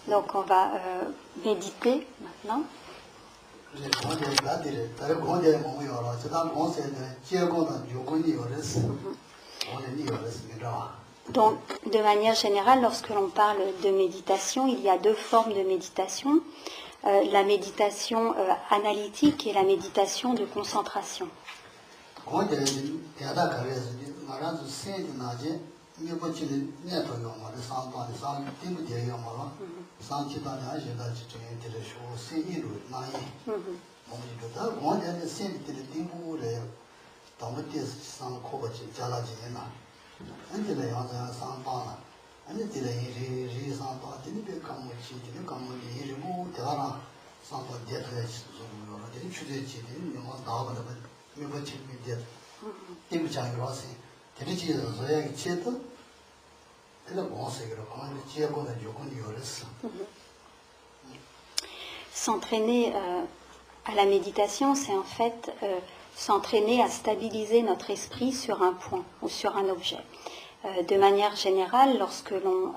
Donc on va méditer maintenant. Donc, de manière générale, lorsque l'on parle de méditation, il y a deux formes de méditation. La méditation analytique et la méditation de concentration. S'entraîner à la méditation, c'est en fait s'entraîner à stabiliser notre esprit sur un point ou sur un objet. De manière générale, lorsque l'on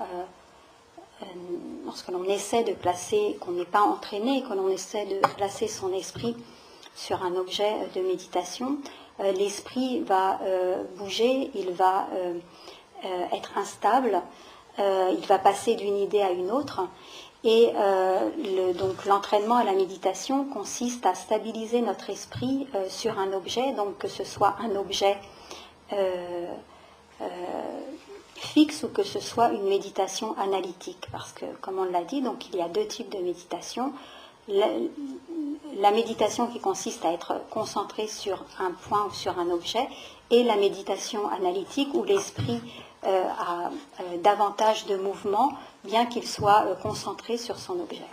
essaie de placer, qu'on n'est pas entraîné, que l'on essaie de placer son esprit sur un objet de méditation, l'esprit va bouger, il va être instable, il va passer d'une idée à une autre. Et donc l'entraînement à la méditation consiste à stabiliser notre esprit sur un objet, donc que ce soit un objet fixe ou que ce soit une méditation analytique. Parce que, comme on l'a dit, donc il y a deux types de méditation. La méditation qui consiste à être concentré sur un point ou sur un objet, et la méditation analytique où l'esprit a davantage de mouvement, bien qu'il soit concentré sur son objet.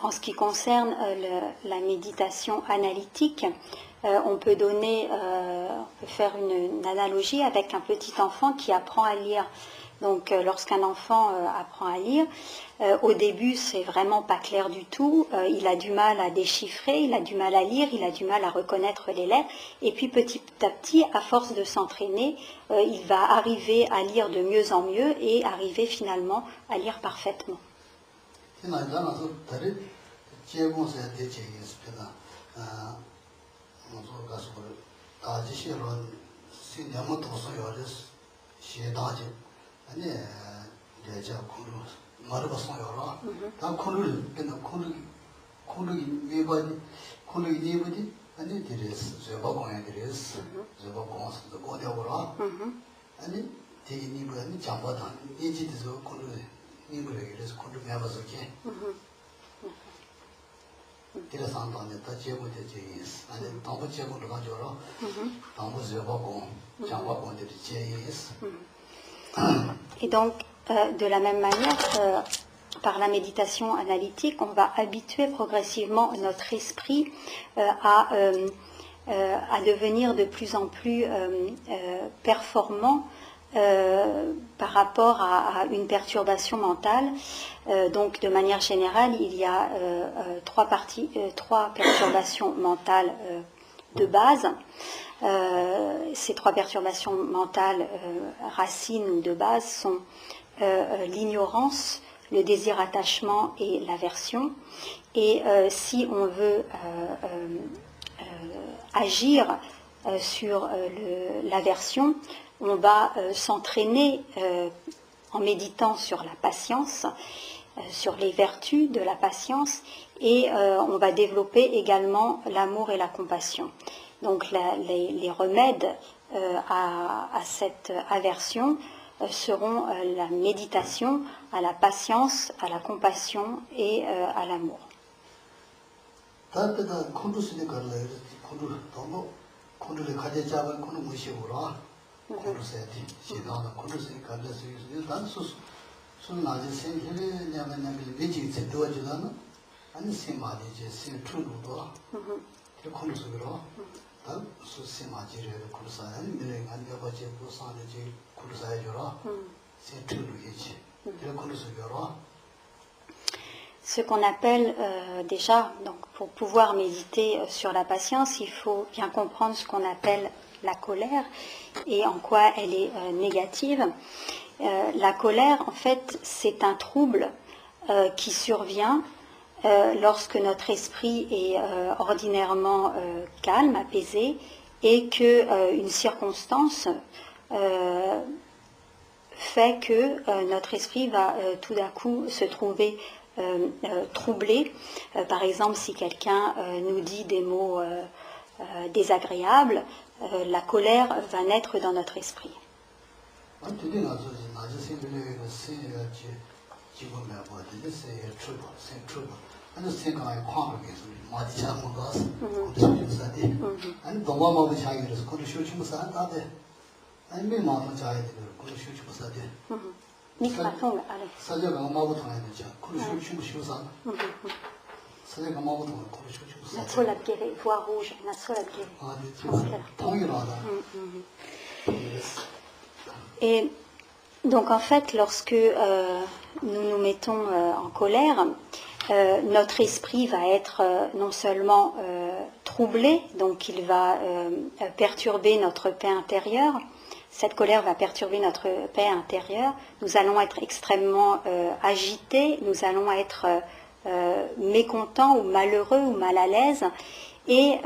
En ce qui concerne la méditation analytique, on peut faire une analogie avec un petit enfant qui apprend à lire. Donc lorsqu'un enfant apprend à lire, au début c'est vraiment pas clair du tout, il a du mal à déchiffrer, il a du mal à lire, il a du mal à reconnaître les lettres, et puis petit à petit, à force de s'entraîner, il va arriver à lire de mieux en mieux et arriver finalement à lire parfaitement. Et donc, de la même manière, par la méditation analytique, on va habituer progressivement notre esprit à devenir de plus en plus performant par rapport à une perturbation mentale. Donc, de manière générale, il y a trois perturbations mentales de base. Ces trois perturbations mentales racines ou de base sont l'ignorance, le désir-attachement et l'aversion. Et si on veut agir sur l'aversion, on va s'entraîner en méditant sur la patience, sur les vertus de la patience, et on va développer également l'amour et la compassion. Donc les remèdes à cette aversion seront la méditation à la patience, à la compassion et à l'amour. Ce qu'on appelle déjà, donc pour pouvoir méditer sur la patience, il faut bien comprendre ce qu'on appelle la colère et en quoi elle est négative. La colère, en fait, c'est un trouble qui survient lorsque notre esprit est ordinairement calme, apaisé, et qu'une circonstance fait que notre esprit va tout d'un coup se trouver troublé. Par exemple, si quelqu'un nous dit des mots désagréables, la colère va naître dans notre esprit. Voix rouge, et donc en fait, lorsque nous nous mettons en colère, notre esprit va être non seulement troublé, donc il va perturber notre paix intérieure. Cette colère va perturber notre paix intérieure. Nous allons être extrêmement agités, nous allons être mécontents ou malheureux ou mal à l'aise. Et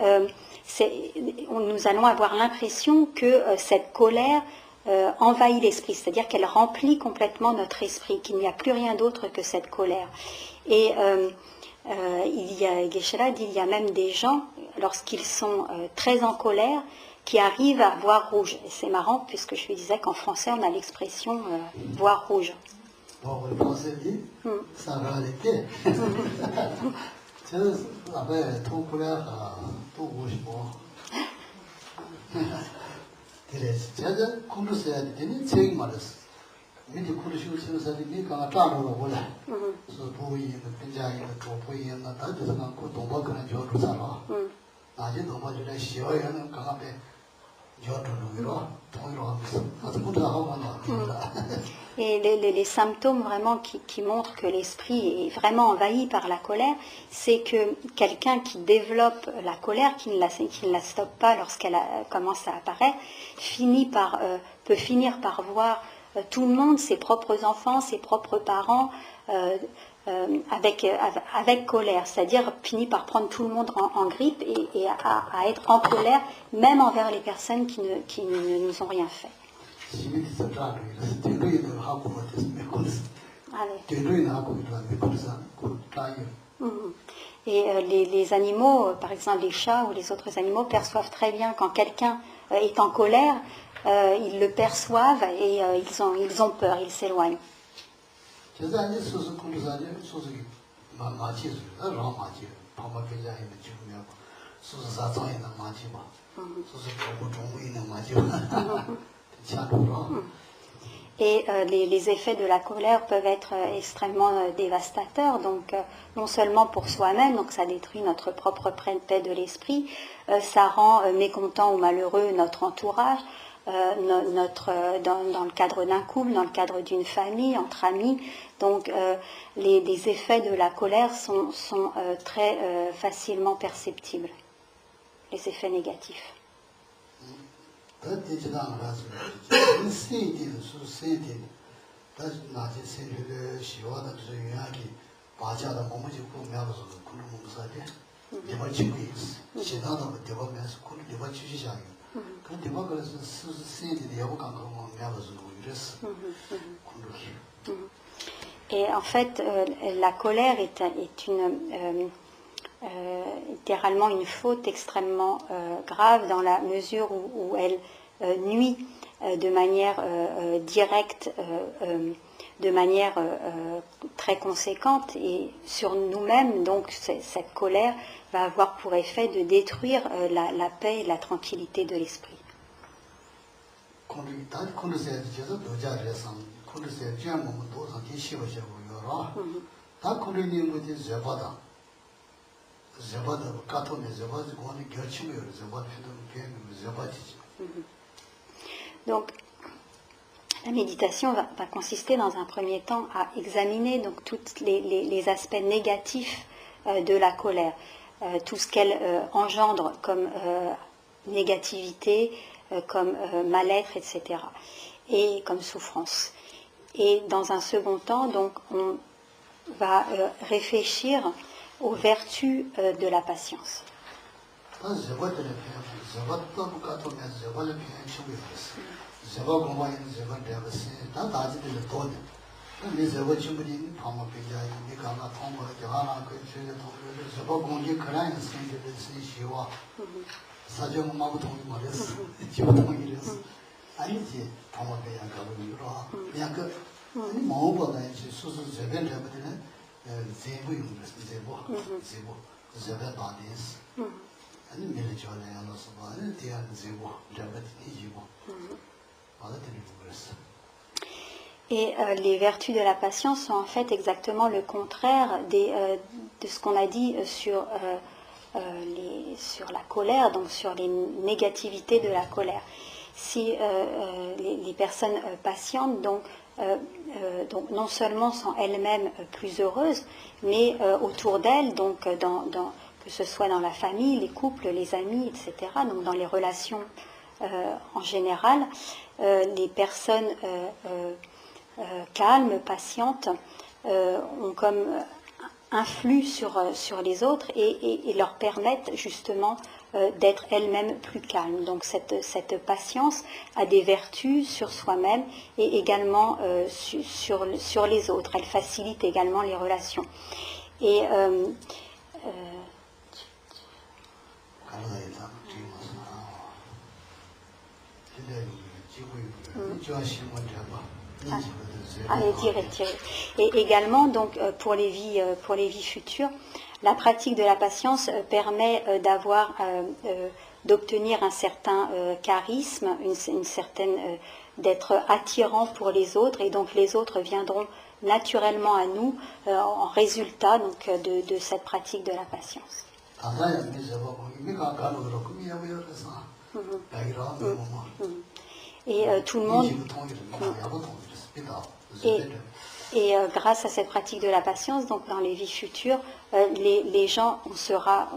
nous allons avoir l'impression que cette colère envahit l'esprit, c'est-à-dire qu'elle remplit complètement notre esprit, qu'il n'y a plus rien d'autre que cette colère. Et Geshe-la dit, il y a même des gens, lorsqu'ils sont très en colère, qui arrivent à voir rouge. Et c'est marrant, puisque je lui disais qu'en français, on a l'expression voir rouge. Et les symptômes vraiment qui montrent que l'esprit est vraiment envahi par la colère, c'est que quelqu'un qui développe la colère, qui ne la stoppe pas lorsqu'elle commence à apparaître, peut finir par voir tout le monde, ses propres enfants, ses propres parents, avec colère, c'est-à-dire finit par prendre tout le monde en grippe et à être en colère, même envers les personnes qui ne nous ont rien fait. Et les animaux, par exemple les chats ou les autres animaux, perçoivent très bien quand quelqu'un est en colère, ils le perçoivent et ils ont peur, ils s'éloignent. Et les effets de la colère peuvent être extrêmement dévastateurs, donc non seulement pour soi-même, donc ça détruit notre propre paix de l'esprit, ça rend mécontent ou malheureux notre entourage, dans le cadre d'un couple, dans le cadre d'une famille, entre amis. Donc les effets de la colère sont très facilement perceptibles, les effets négatifs. Et en fait, la colère est littéralement une faute extrêmement grave dans la mesure où elle nuit de manière directe, de manière très conséquente et sur nous-mêmes, donc cette colère va avoir pour effet de détruire la paix et la tranquillité de l'esprit. Donc, la méditation va consister dans un premier temps à examiner donc tous les aspects négatifs de la colère, tout ce qu'elle engendre comme négativité, comme mal-être, etc., et comme souffrance. Et dans un second temps, donc, on va réfléchir aux vertus de la patience. Et les vertus de la patience sont en fait exactement le contraire de ce qu'on a dit sur la colère, donc sur les négativités de la colère. Si les personnes patientes, donc non seulement sont elles-mêmes plus heureuses, mais autour d'elles, donc que ce soit dans la famille, les couples, les amis, etc., donc dans les relations en général, les personnes calmes, patientes, ont comme influe sur les autres et leur permettent justement d'être elles-mêmes plus calmes. Donc cette patience a des vertus sur soi-même et également sur les autres. Elle facilite également les relations. Et tirer. Et également, donc, pour les vies futures, la pratique de la patience permet d'obtenir un certain charisme, une certaine d'être attirant pour les autres, et donc les autres viendront naturellement à nous en résultat donc de cette pratique de la patience. Et tout le monde. Et grâce à cette pratique de la patience, donc dans les vies futures, les gens, cela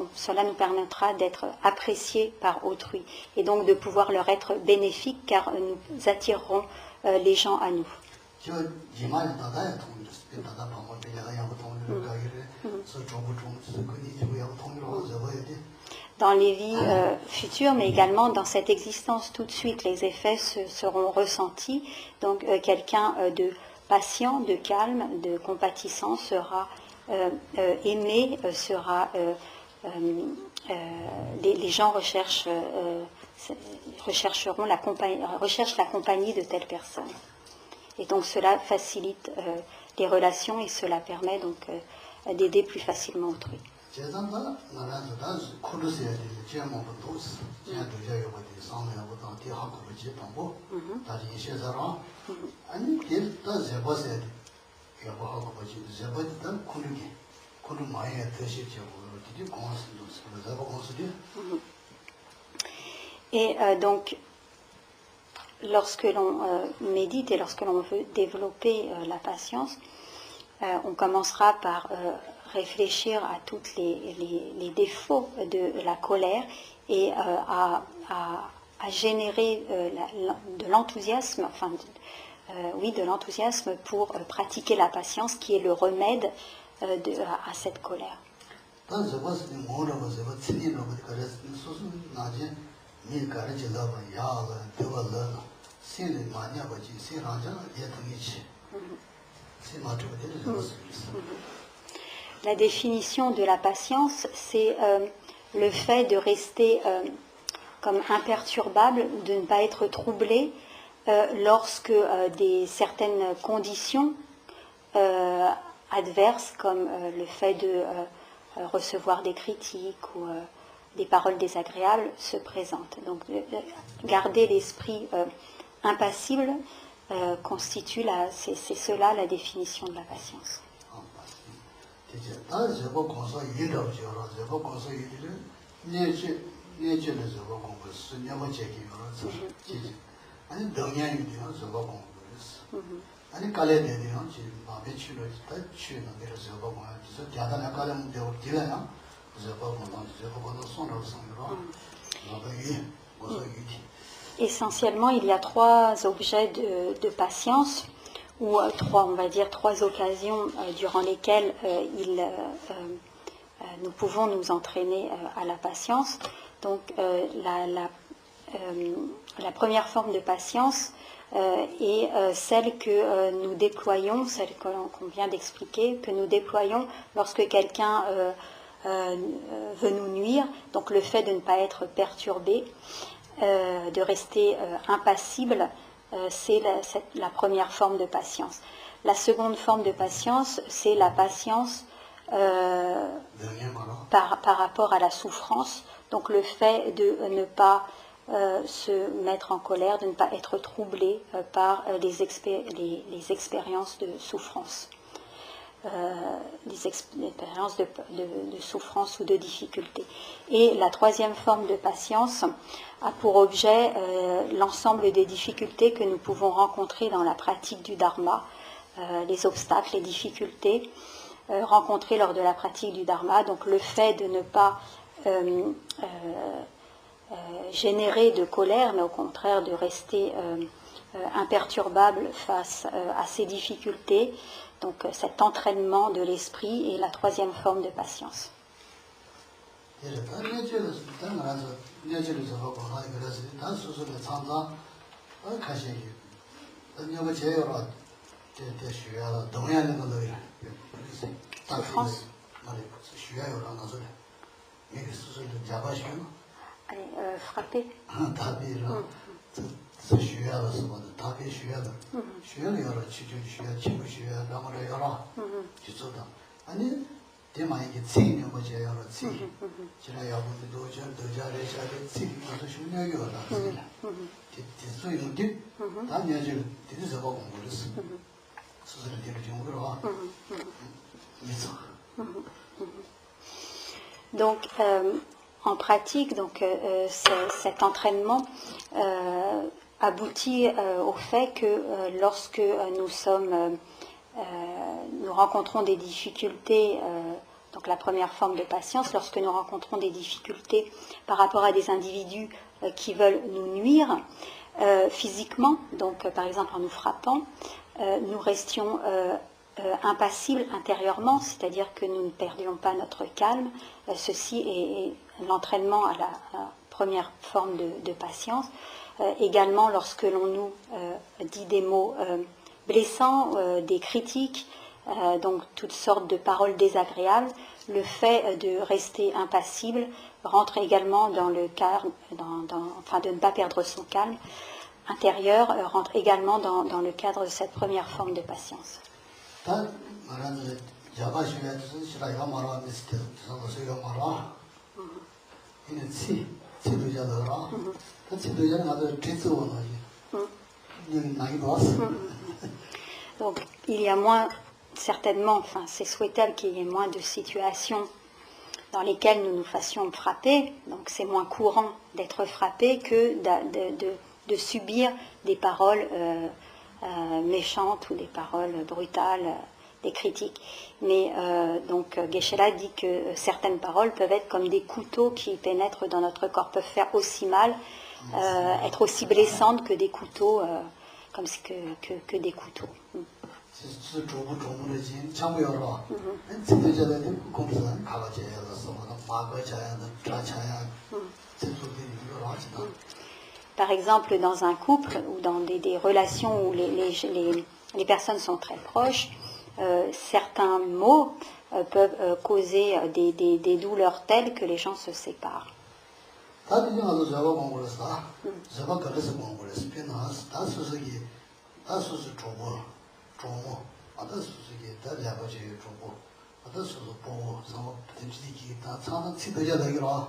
nous permettra d'être appréciés par autrui et donc de pouvoir leur être bénéfiques car nous attirerons les gens à nous. Dans les vies futures, mais également dans cette existence tout de suite, les effets seront ressentis. Donc quelqu'un de patient, de calme, de compatissant sera aimé, les gens recherchent la compagnie de telle personne. Et donc cela facilite les relations et cela permet donc d'aider plus facilement autrui. Et donc, lorsque l'on médite et lorsque l'on veut développer la patience, on commencera par réfléchir à tous les défauts de la colère et à générer de l'enthousiasme, de l'enthousiasme pour pratiquer la patience qui est le remède à cette colère. La définition de la patience, c'est le fait de rester comme imperturbable, de ne pas être troublé lorsque certaines conditions adverses, comme le fait de recevoir des critiques ou des paroles désagréables, se présentent. Donc, garder l'esprit impassible constitue, c'est cela la définition de la patience. Essentiellement, il y a 3 objets de patience, ou on va dire 3 occasions durant lesquelles nous pouvons nous entraîner à la patience. Donc, la première forme de patience est celle que nous déployons, celle qu'on vient d'expliquer, que nous déployons lorsque quelqu'un veut nous nuire. Donc, le fait de ne pas être perturbé, de rester impassible, c'est la première forme de patience. La seconde forme de patience, c'est la patience par rapport à la souffrance. Donc le fait de ne pas se mettre en colère, de ne pas être troublé par les expériences de souffrance. Les expériences de souffrance ou de difficulté. Et la troisième forme de patience a pour objet l'ensemble des difficultés que nous pouvons rencontrer dans la pratique du dharma, les obstacles, les difficultés rencontrées lors de la pratique du dharma. Donc le fait de ne pas générer de colère, mais au contraire de rester imperturbable face à ces difficultés. Donc cet entraînement de l'esprit est la troisième forme de patience. Souffrance. Frapper. Donc, en pratique, cet entraînement aboutit au fait que lorsque nous rencontrons des difficultés, donc la première forme de patience, lorsque nous rencontrons des difficultés par rapport à des individus qui veulent nous nuire physiquement, donc par exemple en nous frappant, nous restions impassibles intérieurement, c'est-à-dire que nous ne perdions pas notre calme. Ceci est l'entraînement à la première forme de patience. Également, lorsque l'on nous dit des mots blessants, des critiques, donc toutes sortes de paroles désagréables, le fait de rester impassible rentre également dans le cadre, de ne pas perdre son calme intérieur, rentre également dans le cadre de cette première forme de patience. Donc il y a moins, certainement, c'est souhaitable qu'il y ait moins de situations dans lesquelles nous nous fassions frapper. Donc c'est moins courant d'être frappé que de subir des paroles méchantes ou des paroles brutales, des critiques. Mais donc Geshe-la dit que certaines paroles peuvent être comme des couteaux qui pénètrent dans notre corps, peuvent faire aussi mal, être aussi blessantes que des couteaux, que des couteaux. Par exemple, dans un couple ou dans des relations où les personnes sont très proches, certains mots peuvent causer des douleurs telles que les gens se séparent. 다들 이제 저거 공부를 했어. 저거 그래서 공부를 했어. 비나스 다수스기 다수스 조모 아다수스기 다야버지 조모 아다수스 보고 저 된지기 다 차는 치도야 되기로.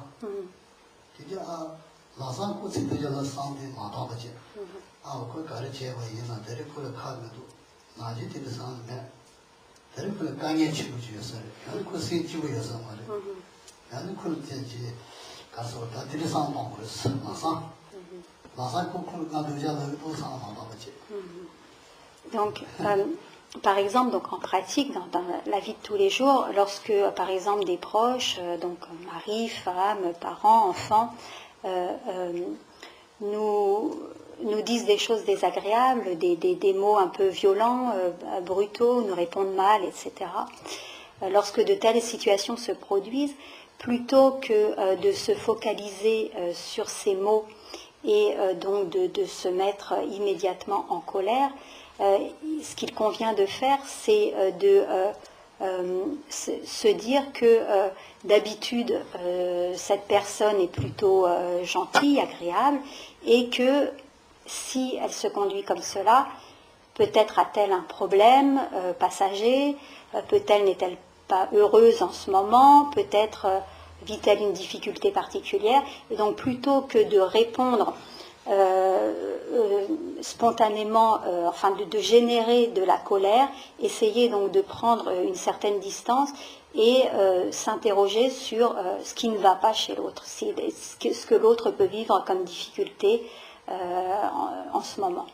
이제 나상고 치도야 상대 마다버지. 그 가르쳐야 이나 데리고를 가면도 나지 되는 상황에 데리고를 강에 치고 주었어요. 그 세지고여서 말이야. 나는 그런 때지 가서 다 들이상 먹었어. 나상 코코를 가져야는 또 상황하다지. Donc, par exemple, donc en pratique, dans la vie de tous les jours, lorsque, par exemple, des proches, donc mari, femme, parents, enfants, nous disent des choses désagréables, des mots un peu violents, brutaux, nous répondent mal, etc. Lorsque de telles situations se produisent, plutôt que de se focaliser sur ces mots et donc de se mettre immédiatement en colère, ce qu'il convient de faire, c'est de se dire que d'habitude cette personne est plutôt gentille, agréable, et que si elle se conduit comme cela, peut-être a-t-elle un problème passager, peut-être n'est-elle pas heureuse en ce moment, peut-être vit-elle une difficulté particulière, et donc plutôt que de répondre spontanément, enfin de générer de la colère, essayer donc de prendre une certaine distance et s'interroger sur ce qui ne va pas chez l'autre, ce que l'autre peut vivre comme difficulté en ce moment.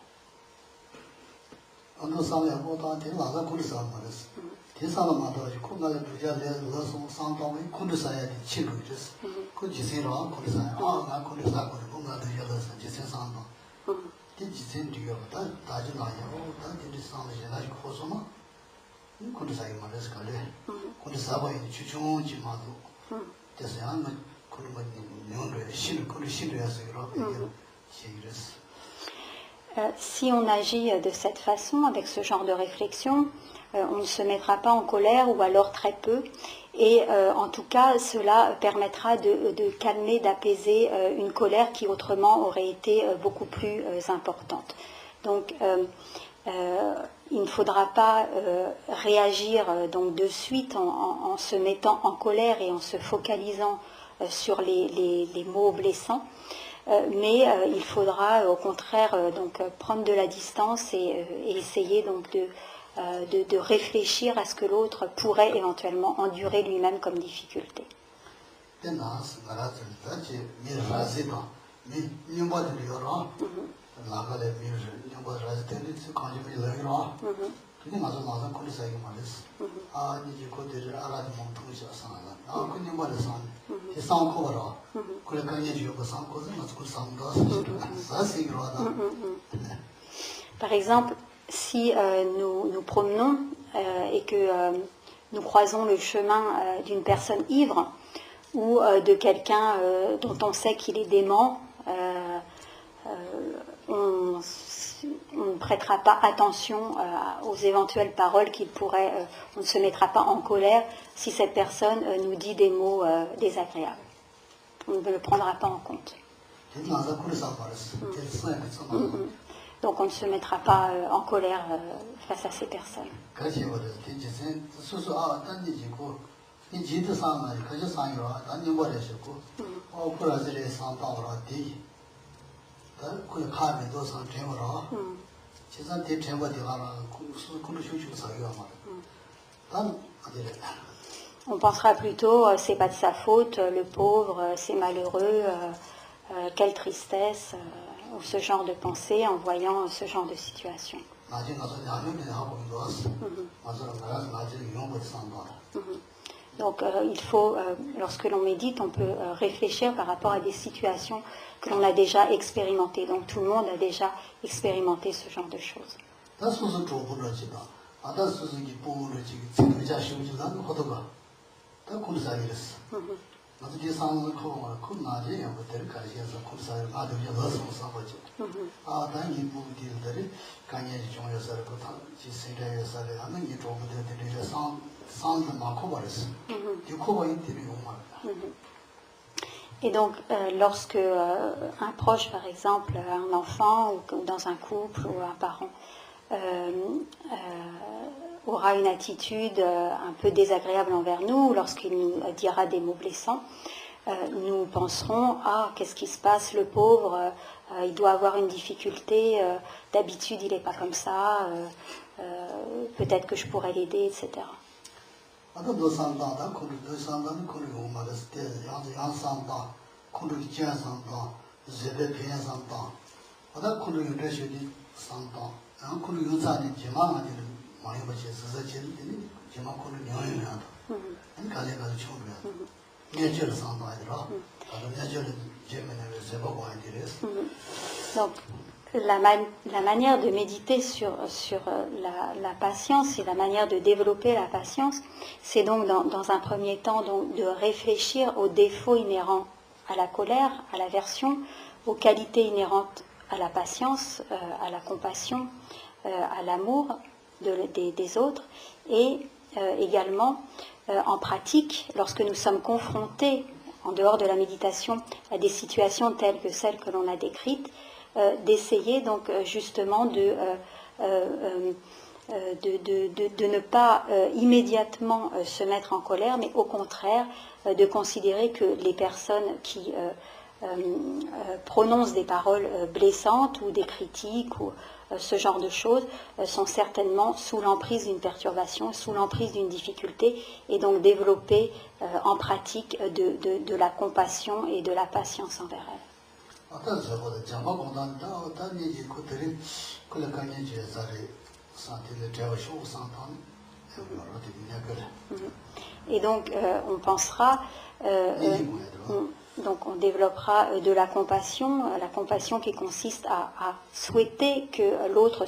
Si on agit de cette façon, avec ce genre de réflexion, on ne se mettra pas en colère ou alors très peu. Et en tout cas, cela permettra de calmer, d'apaiser une colère qui autrement aurait été beaucoup plus importante. Donc, il ne faudra pas réagir donc de suite en se mettant en colère et en se focalisant sur les mots blessants. Mais il faudra au contraire donc prendre de la distance et essayer donc de réfléchir à ce que l'autre pourrait éventuellement endurer lui-même comme difficulté. Par exemple, si nous promenons et que nous croisons le chemin d'une personne ivre ou de quelqu'un dont on sait qu'il est dément, on ne prêtera pas attention aux éventuelles paroles qu'il pourrait, on ne se mettra pas en colère si cette personne nous dit des mots désagréables. On ne le prendra pas en compte. Donc on ne se mettra pas en colère face à ces personnes. On pensera plutôt, c'est pas de sa faute, le pauvre, c'est malheureux, quelle tristesse, ou ce genre de pensée en voyant ce genre de situation. Donc il faut, lorsque l'on médite, on peut réfléchir par rapport à des situations que l'on a déjà expérimentées. Donc tout le monde a déjà expérimenté ce genre de choses. Et donc, lorsque un proche, par exemple, un enfant, ou dans un couple, ou un parent, aura une attitude un peu désagréable envers nous, lorsqu'il nous dira des mots blessants, nous penserons « Ah, qu'est-ce qui se passe, le pauvre, il doit avoir une difficulté, d'habitude il n'est pas comme ça, peut-être que je pourrais l'aider, etc. » Donc, la manière de méditer sur la patience et la manière de développer la patience, c'est donc dans un premier temps donc, de réfléchir aux défauts inhérents à la colère, à l'aversion, aux qualités inhérentes à la patience, à la compassion, à l'amour des autres, et également en pratique, lorsque nous sommes confrontés, en dehors de la méditation, à des situations telles que celles que l'on a décrites, d'essayer donc justement de ne pas immédiatement se mettre en colère, mais au contraire de considérer que les personnes qui prononcent des paroles blessantes ou des critiques ou ce genre de choses sont certainement sous l'emprise d'une perturbation, sous l'emprise d'une difficulté, et donc développer en pratique de la compassion et de la patience envers elles. Et donc on pensera, donc on développera de la compassion qui consiste à souhaiter que l'autre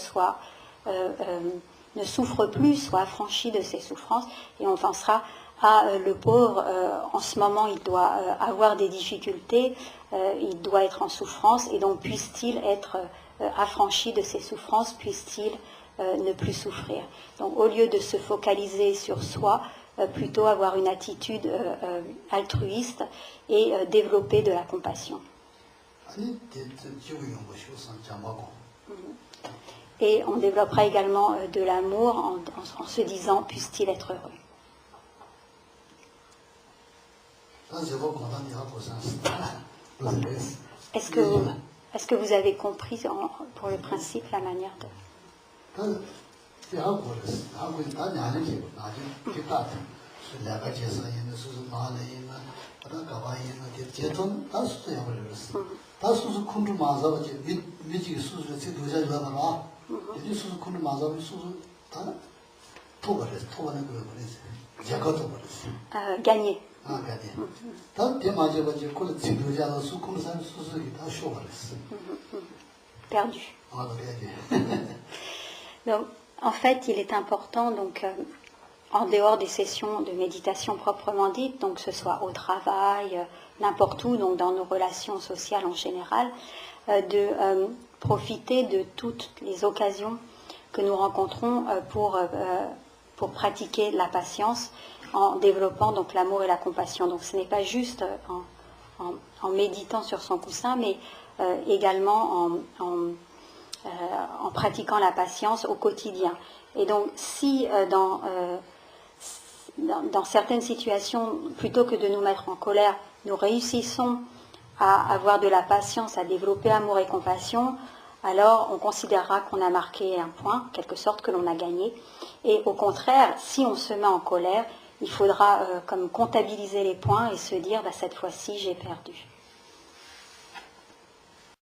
ne souffre plus, soit affranchi de ses souffrances, et on pensera le pauvre, en ce moment il doit avoir des difficultés, il doit être en souffrance, et donc puisse-t-il être affranchi de ses souffrances, puisse-t-il ne plus souffrir. Donc au lieu de se focaliser sur soi, plutôt avoir une attitude altruiste et développer de la compassion. Et on développera également de l'amour en se disant « puisse-t-il être heureux ». Est-ce que vous avez compris pour le principe la manière de... Gagner. Perdu. Donc, en fait, il est important, donc, en dehors des sessions de méditation proprement dites, donc que ce soit au travail, n'importe où, donc dans nos relations sociales en général, de profiter de toutes les occasions que nous rencontrons pour pratiquer la patience, en développant donc l'amour et la compassion. Donc ce n'est pas juste en méditant sur son coussin, mais également en pratiquant la patience au quotidien. Et donc si dans certaines situations, plutôt que de nous mettre en colère, nous réussissons à avoir de la patience, à développer amour et compassion, alors on considérera qu'on a marqué un point, en quelque sorte que l'on a gagné. Et au contraire, si on se met en colère, il faudra comme comptabiliser les points et se dire, cette fois-ci, j'ai perdu.